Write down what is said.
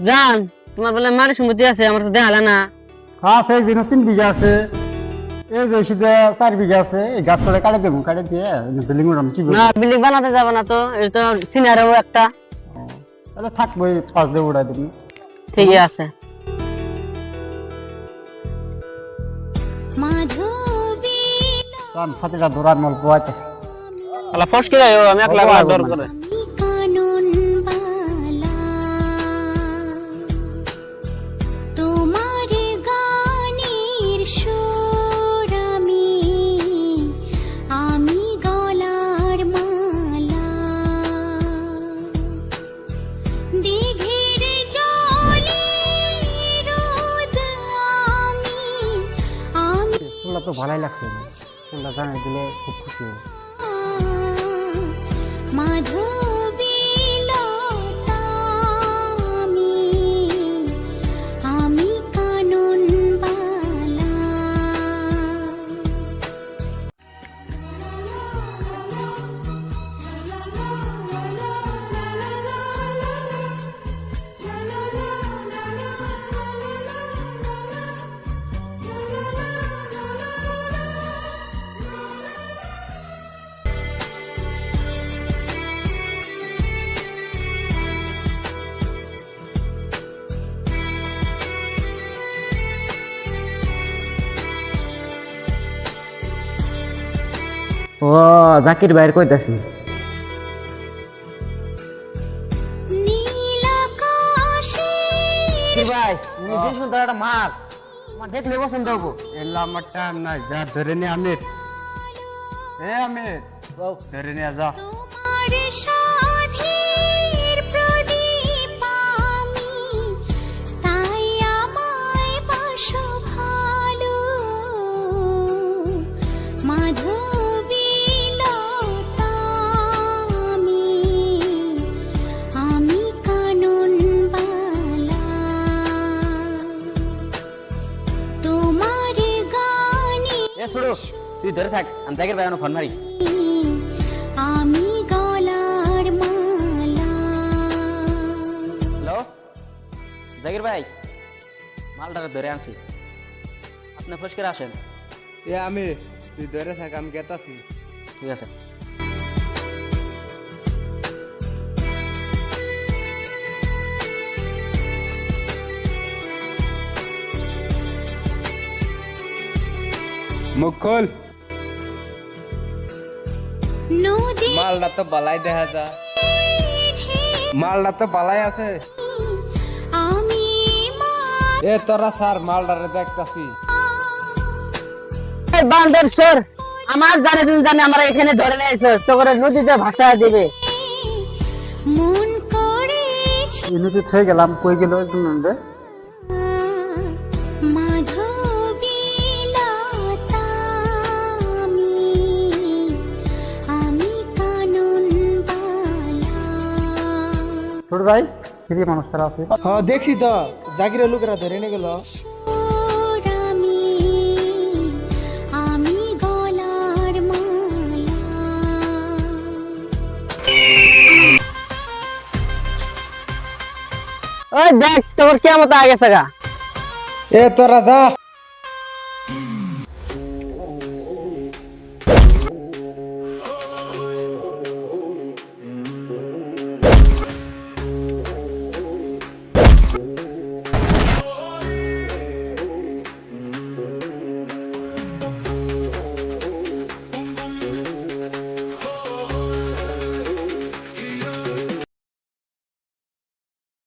জান তোমার বলে মারি সম্পত্তি আছে আমার তো দেখালে না। হ্যাঁ সেই দিন 3 বিঘা আছে, এই যে সিধা 4 বিঘা আছে, এই গাছ করে কাটে দেবো, কাটে দিয়ে বিল্ডিং উঠাম কি না বিল্ডিং বানাতে যাবে না তো, এই তো সিনারও একটা। তাহলে থাকবো, 5 দিয়ে উড়াই দেবো। ঠিকই আছে। তো আমি সাথীরা ধরার মল পোয়াইতেছি। তাহলে ফসকে যাই, আমি একলা ডর করে। ফুলটা তো ভালোই লাগছে, ফুলটা জানাই দিলে খুব খুশি হবে। ও জাকির ভাইয়ের কইতাছি। ভাই নিজে সুন্দর একটা মাছ আমার দেখলে পছন্দ হবো। এলা আমারটা না, যা ধরে নে আমির। এ আমির ধরে নিয়ে যা। ছোড়ো তুই ধরে থাক, আমি জাকির ভাই ফোন মারি। হ্যালো জাকির ভাই, মালটা ধরে আনছি, আপনি ফসকে আসেন। এ আমি, তুই ধরে থাক, আমি গেতাছি। ঠিক আছে। মুখ খোল। মালটা তো বালাই দেখা যা, মালটা তো বালাই আছে। এ তোরা স্যার মালটারে দেখতাছি। বান্দর সর, আমার জানে তুমি জানে আমরা এখানে ধরে নিয়েছো তো করে নদীতে ভাষা দিবে। ইনুতে থেকে গেলাম, কই গেল একদম নন্দে। ছোট ভাই ফিরি মানুষটা আছে। হ্যাঁ দেখছি তো, জাকিরের লোকেরা ধরে নিয়ে গেল। ওই দেখ তোর কেমন আগে গেছে গা। এ তোরা যা,